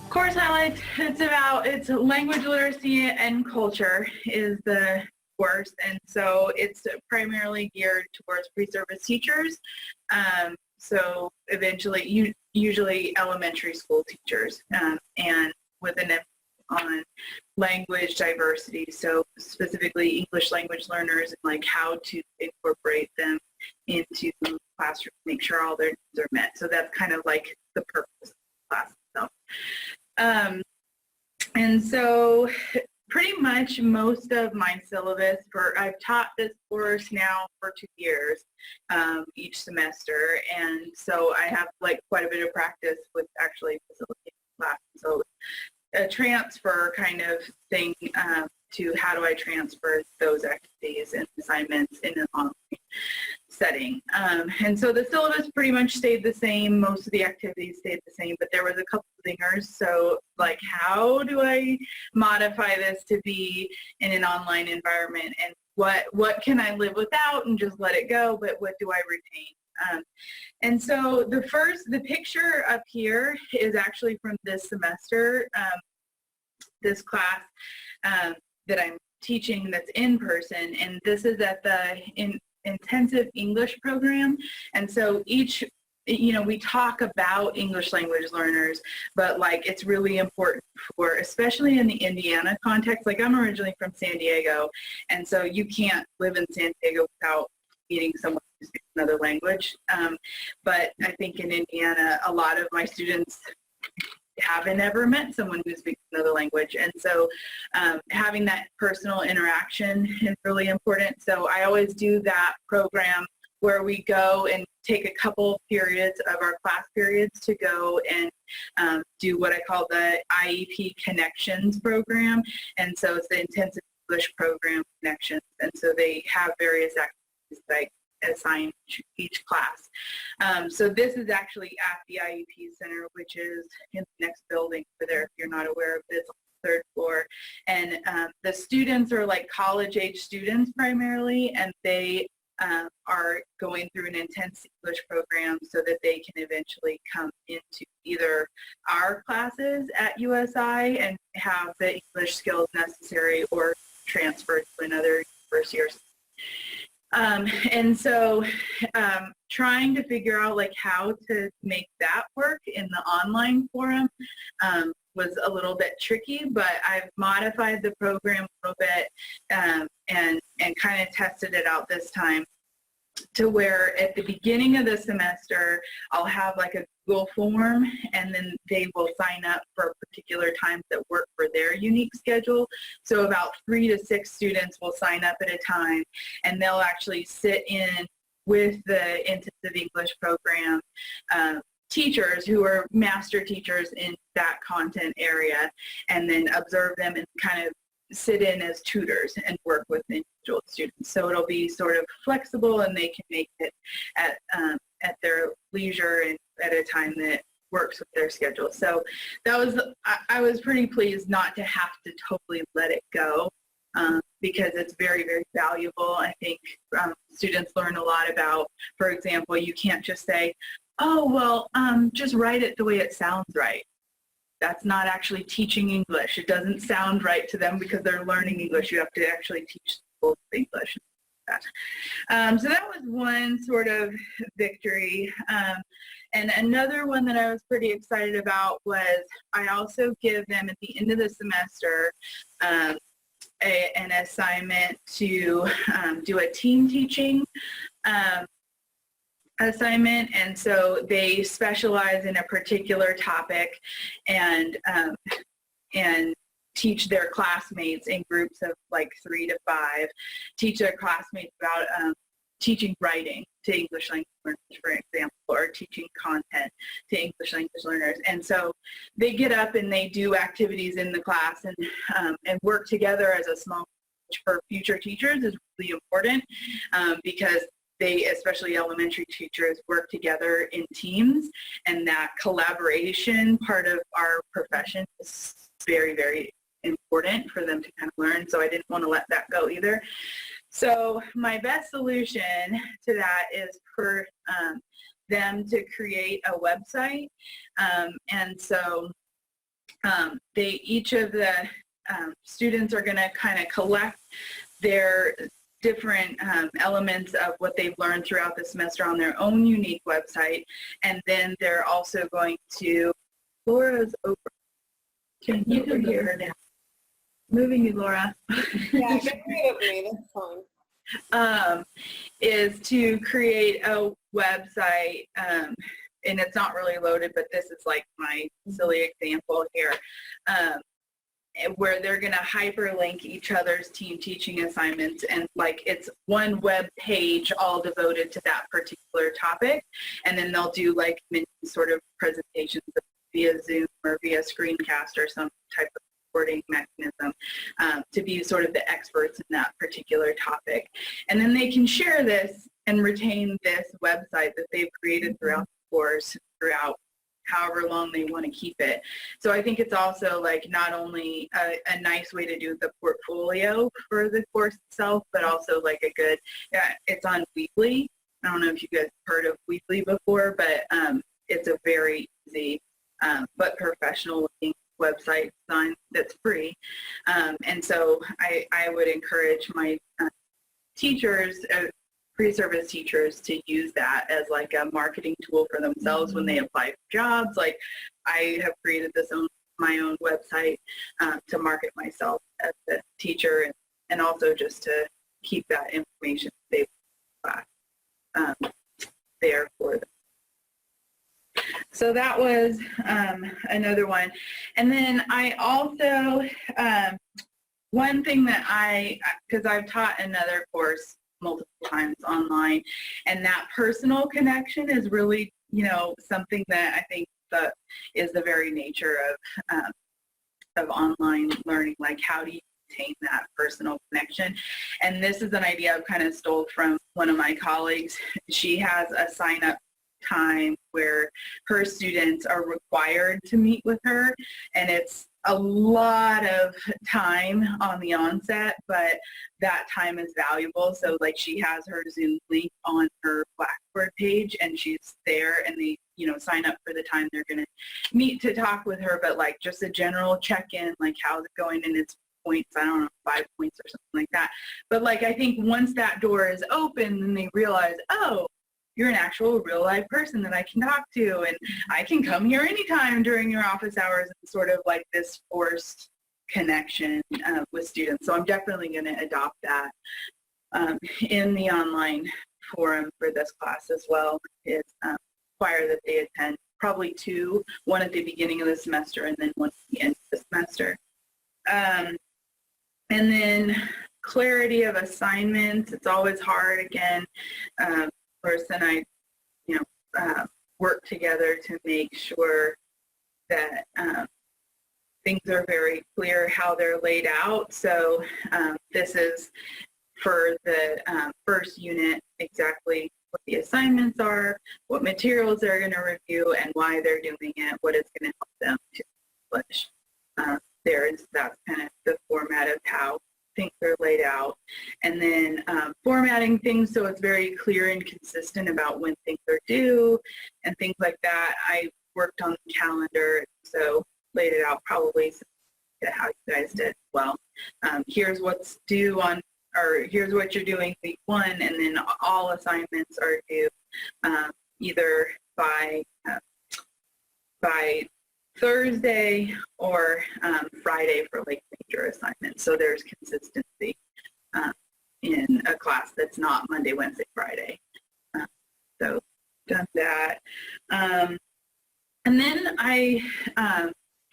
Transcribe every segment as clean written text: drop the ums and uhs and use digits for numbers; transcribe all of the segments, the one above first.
Course highlights, it's language literacy and culture is the course, and so it's primarily geared towards pre-service teachers. So eventually, usually elementary school teachers, and with an emphasis on language diversity, so specifically English language learners and like how to incorporate them into classroom, make sure all their needs are met. So that's kind of like the purpose of the class itself. And so pretty much most of my syllabus I've taught this course now for 2 years each semester, and so I have like quite a bit of practice with actually facilitating classes. So a transfer kind of thing to how do I transfer those activities and assignments in an online setting. And so the syllabus pretty much stayed the same. Most of the activities stayed the same, but there was a couple of zingers. So like, how do I modify this to be in an online environment, and what can I live without and just let it go, but what do I retain? And so the picture up here is actually from this semester, this class that I'm teaching that's in person, and this is at the intensive English program. And so we talk about English language learners, but like it's really important for, especially in the Indiana context, like I'm originally from San Diego, and so you can't live in San Diego without meeting someone who speaks another language. But I think in Indiana, a lot of my students haven't ever met someone who speaks another language, and so having that personal interaction is really important. So I always do that program where we go and take a couple periods of our class periods to go and do what I call the IEP Connections program, and so it's the Intensive English Program Connections, and so they have various activities like assigned to each class. So this is actually at the IEP Center, which is in the next building over there, if you're not aware of this, on the 3rd floor. And the students are like college-age students primarily, and they are going through an intense English program so that they can eventually come into either our classes at USI and have the English skills necessary, or transfer to another university or something. And so trying to figure out like how to make that work in the online forum was a little bit tricky, but I've modified the program a little bit and kind of tested it out this time to where at the beginning of the semester I'll have like a Google form, and then they will sign up for particular times that work for their unique schedule. So about 3 to 6 students will sign up at a time, and they'll actually sit in with the intensive English program teachers who are master teachers in that content area, and then observe them and kind of sit in as tutors and work with individual students. So it'll be sort of flexible, and they can make it at their leisure and at a time that works with their schedule. So that was, I was pretty pleased not to have to totally let it go, because it's very, very valuable. I think students learn a lot about, for example, you can't just say, oh, well, just write it the way it sounds right. That's not actually teaching English. It doesn't sound right to them because they're learning English. You have to actually teach them English. So that was one sort of victory. And another one that I was pretty excited about was I also give them at the end of the semester an assignment to do a team teaching assignment, and so they specialize in a particular topic and teach their classmates in groups of like 3 to 5, teach their classmates about teaching writing to English language learners, for example, or teaching content to English language learners. And so they get up and they do activities in the class and work together as a small group. For future teachers is really important because they, especially elementary teachers, work together in teams, and that collaboration part of our profession is very, very important for them to kind of learn. So I didn't want to let that go either. So my best solution to that is for them to create a website. And so each of the students are going to kind of collect their different elements of what they've learned throughout the semester on their own unique website, and then they're also going to, Laura's over. You can move her down. Moving you, Laura. Yeah, get rid of me, that's fine. Is to create a website, and it's not really loaded, but this is like my silly example here, where they're going to hyperlink each other's team teaching assignments, and like it's one web page all devoted to that particular topic, and then they'll do like many sort of presentations via Zoom or via screencast or some type of recording mechanism to be sort of the experts in that particular topic. And then they can share this and retain this website that they've created throughout the course, throughout however long they want to keep it. So I think it's also like not only a nice way to do the portfolio for the course itself, but also like a good, it's on Weebly. I don't know if you guys heard of Weebly before, but it's a very easy but professional looking website design that's free. And so I would encourage my teachers, pre-service teachers, to use that as like a marketing tool for themselves when they apply for jobs. Like I have created my own website to market myself as a teacher, and also just to keep that information safe there for them. So that was another one. And then I also, one thing that because I've taught another course multiple times online, and that personal connection is really, something that I think that is the very nature of online learning. Like, how do you maintain that personal connection? And this is an idea I've kind of stole from one of my colleagues. She has a sign-up time where her students are required to meet with her, and it's a lot of time on the onset, but that time is valuable. So like, she has her Zoom link on her Blackboard page, and she's there, and they sign up for the time they're going to meet to talk with her, but like just a general check-in, like how's it going, and it's points, I don't know, 5 points or something like that. But like, I think once that door is open, then they realize, oh, you're an actual real life person that I can talk to, and I can come here anytime during your office hours, and sort of like this forced connection with students. So I'm definitely going to adopt that in the online forum for this class as well. It's require that they attend probably two, one at the beginning of the semester and then one at the end of the semester. And then clarity of assignments. It's always hard, again. And I, work together to make sure that things are very clear how they're laid out. So this is for the first unit, exactly what the assignments are, what materials they're going to review, and why they're doing it, what it's going to help them to accomplish. That's kind of the format of how things are laid out. And then formatting things so it's very clear and consistent about when things are due and things like that. I worked on the calendar, so laid it out probably how you guys did as well. Here's what's due on, or here's what you're doing week 1, and then all assignments are due either by Thursday or Friday for like major assignments. So there's consistency in a class that's not Monday, Wednesday, Friday. So done that. And then I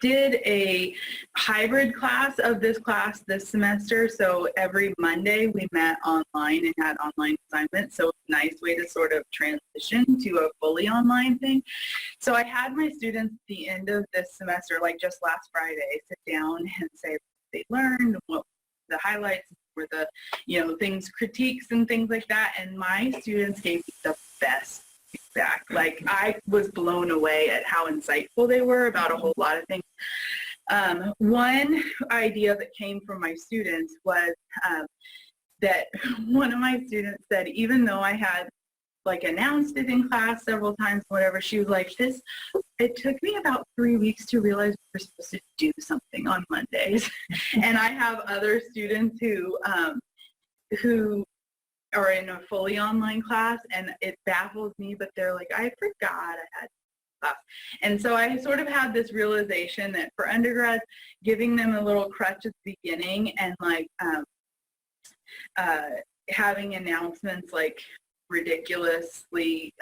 did a hybrid class of this class this semester. So every Monday we met online and had online assignments. So it's a nice way to sort of transition to a fully online thing. So I had my students at the end of this semester, like just last Friday, sit down and say what they learned, what the highlights were, the things, critiques and things like that. And my students gave me the best feedback. Like, I was blown away at how insightful they were about a whole lot of things. One idea that came from my students was that one of my students said, even though I had like announced it in class several times, whatever, she was like, this it took me about 3 weeks to realize we're supposed to do something on Mondays. And I have other students who are in a fully online class, and it baffles me, but they're like, I forgot I had class. And so I sort of had this realization that for undergrads, giving them a little crutch at the beginning and like having announcements like ridiculously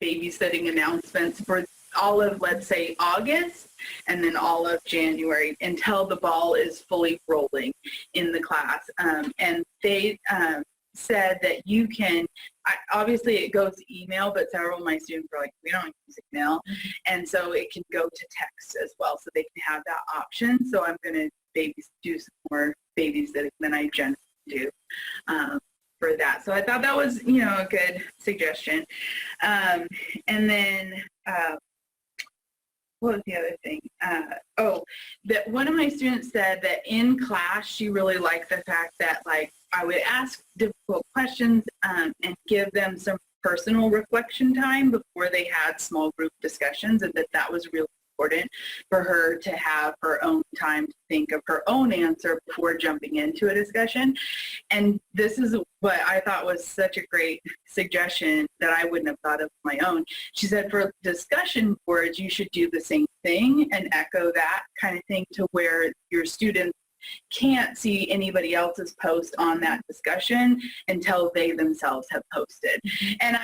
babysitting announcements for all of, let's say, August and then all of January until the ball is fully rolling in the class. And they said that you can, obviously it goes to email, but several of my students are like, we don't use email. And so it can go to text as well, so they can have that option. So I'm going to do some more babysitting than I generally do for that. So I thought that was, a good suggestion. And then what was the other thing? That one of my students said that in class she really liked the fact that like I would ask difficult questions and give them some personal reflection time before they had small group discussions, and that was really important for her to have her own time to think of her own answer before jumping into a discussion. And this is what I thought was such a great suggestion that I wouldn't have thought of my own. She said for discussion boards, you should do the same thing and echo that kind of thing to where your students can't see anybody else's post on that discussion until they themselves have posted. And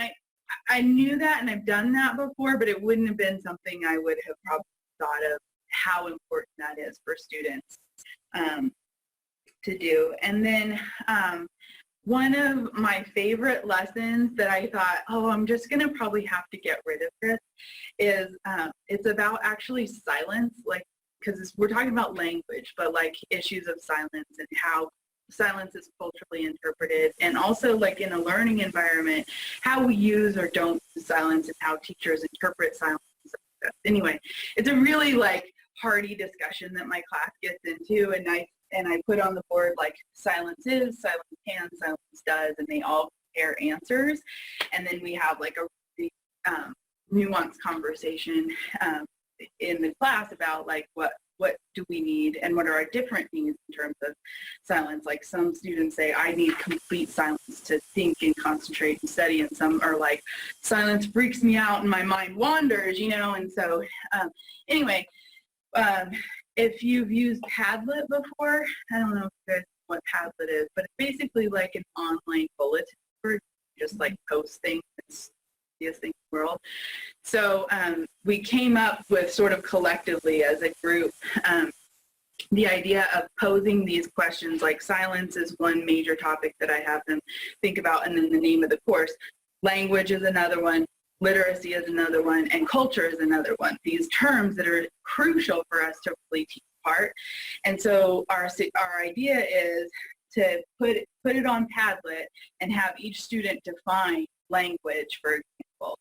I knew that, and I've done that before, but it wouldn't have been something I would have probably thought of how important that is for students to do. And then one of my favorite lessons that I thought, I'm just going to probably have to get rid of this is it's about actually silence, like, because we're talking about language, but like issues of silence and how silence is culturally interpreted, and also like in a learning environment, how we use or don't use silence and how teachers interpret silence. Anyway, it's a really like hearty discussion that my class gets into, and I put on the board like silence is, silence can, silence does, and they all compare answers, and then we have like a really nuanced conversation in the class about like what do we need and what are our different needs in terms of silence. Like some students say, I need complete silence to think and concentrate and study, and some are like, silence freaks me out and my mind wanders, and so anyway, if you've used Padlet before, I don't know if you guys know what Padlet is, but it's basically like an online bulletin board, just like post things. It's the easiest thing in the world. So we came up with sort of collectively as a group the idea of posing these questions, like silence is one major topic that I have them think about, and then the name of the course. Language is another one, literacy is another one, and culture is another one. These terms that are crucial for us to really teach apart. And so our idea is to put it on Padlet and have each student define language, for example.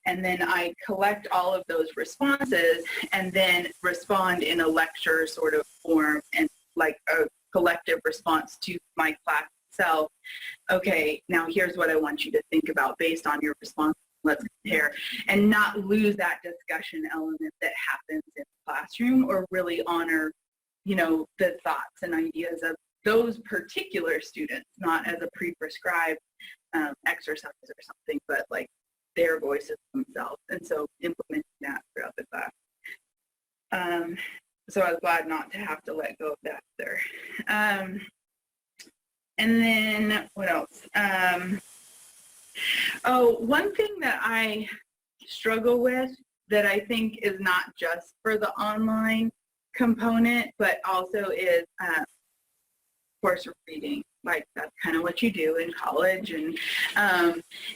And then I collect all of those responses and then respond in a lecture sort of form and like a collective response to my class itself. Okay, now here's what I want you to think about based on your response. Let's compare, and not lose that discussion element that happens in the classroom, or really honor, the thoughts and ideas of those particular students, not as a pre-prescribed exercise or something, but like their voices themselves. And so implementing that throughout the class. So I was glad not to have to let go of that there. And then what else? One thing that I struggle with that I think is not just for the online component, but also is course reading. Like that's kind of what you do in college, and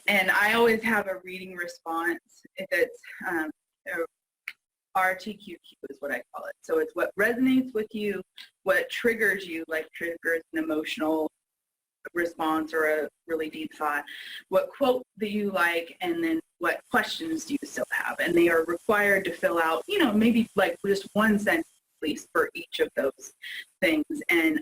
I always have a reading response. If it's RTQQ is what I call it. So it's what resonates with you, what triggers you, like triggers an emotional response or a really deep thought, what quote that you like, and then what questions do you still have. And they are required to fill out, maybe like just one sentence at least for each of those things. And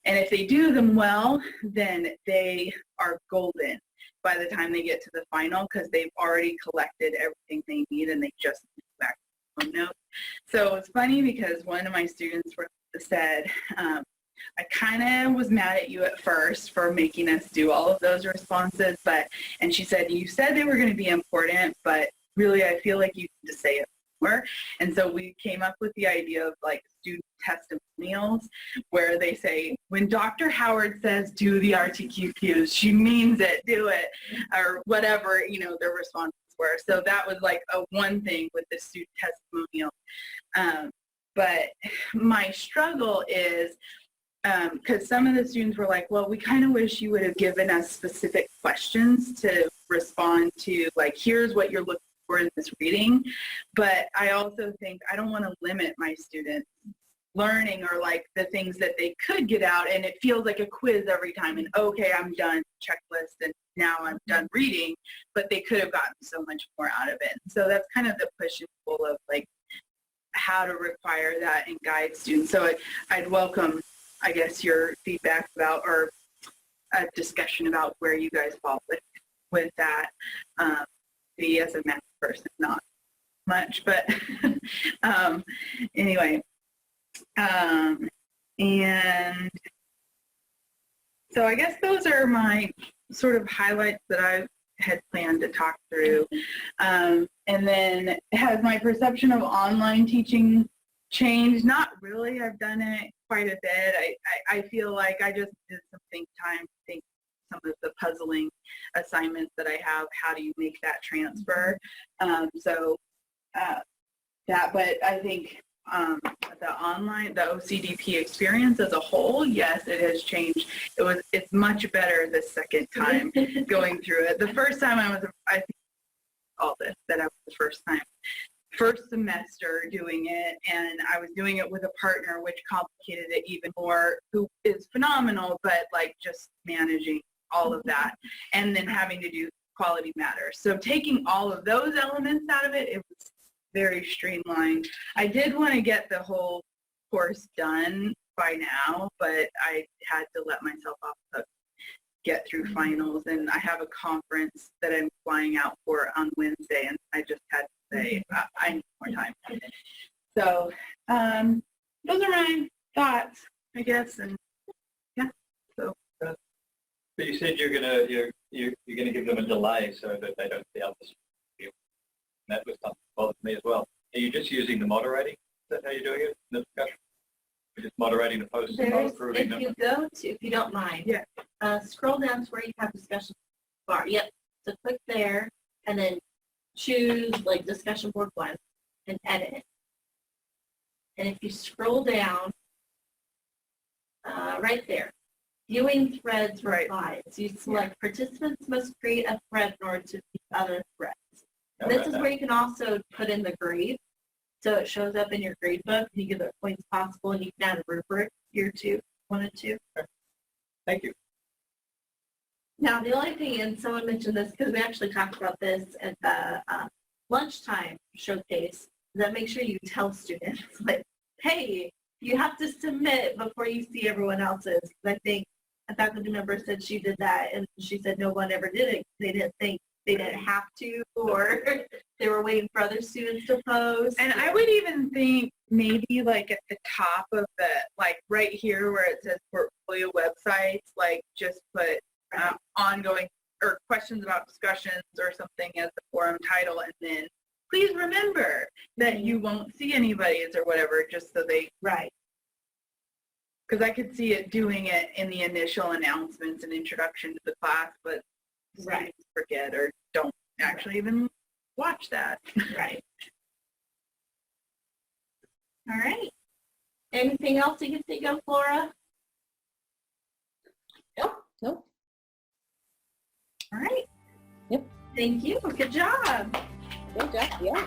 if they do them well, then they are golden by the time they get to the final, because they've already collected everything they need and they just need to note. So it's funny because one of my students said, I kind of was mad at you at first for making us do all of those responses, and she said, you said they were going to be important, but really I feel like you need to say it more. And so we came up with the idea of like student testimonials, where they say, when Dr. Howard says do the RTQQs, she means it, do it, or whatever, their responses were. So that was like one thing with the student testimonial. But my struggle is, because some of the students were like, well, we kind of wish you would have given us specific questions to respond to, like, here's what you're looking for in this reading. But I also think I don't want to limit my students' learning or like the things that they could get out, and it feels like a quiz every time, and okay, I'm done, checklist, and now I'm done reading, but they could have gotten so much more out of it. So that's kind of the push and pull of like how to require that and guide students. So I'd welcome, I guess, your feedback about, or a discussion about where you guys fall with that. Me as a math person, not much, but anyway. And so I guess those are my sort of highlights that I had planned to talk through. And then has my perception of online teaching changed? Not really. I've done it quite a bit. I feel like I just did some think time, think some of the puzzling assignments that I have. How do you make that transfer? But I think the OCDP experience as a whole, yes, it has changed. It's much better the second time going through it. The first time I think all this, that I was the first semester doing it, and I was doing it with a partner, which complicated it even more, who is phenomenal, but like just managing all of that, and then having to do quality matters. So taking all of those elements out of it, it was very streamlined. I did want to get the whole course done by now, but I had to let myself off the get through finals, and I have a conference that I'm flying out for on Wednesday, and I just had to say I need more time. So those are my thoughts, I guess, and yeah. So. But you said you're gonna give them a delay so that they don't see others. That was something that bothered me as well. Are you just using the moderating? Is that how you're doing it in the discussion? You're just moderating the posts and not approving them? If you don't mind, Yeah. Scroll down to where you have discussion bar. Yep. So click there and then choose like discussion board 1 and edit. And if you scroll down, right there, viewing threads replies. You select participants must create a thread in order to view other threads. And this is where you can also put in the grade. So it shows up in your grade book. You give it points possible, and you can add a rubric here too, 1 and 2. Okay. Thank you. Now, the only thing, and someone mentioned this because we actually talked about this at the lunchtime showcase, is that make sure you tell students, like, hey, you have to submit before you see everyone else's. I think a faculty member said she did that, and she said no one ever did it. They didn't think they didn't have to, or they were waiting for other students to post. And I would even think maybe like at the top of the, like right here where it says portfolio websites, like just put ongoing or questions about discussions or something as the forum title, and then please remember that you won't see anybody's or whatever, just so they, Right. because I could see it doing it in the initial announcements and introduction to the class, but Right. forget or don't actually even watch that. Right. All right. Anything else you can think of, Flora? Nope. All right. Yep. Thank you. Good job. Good job. Yeah.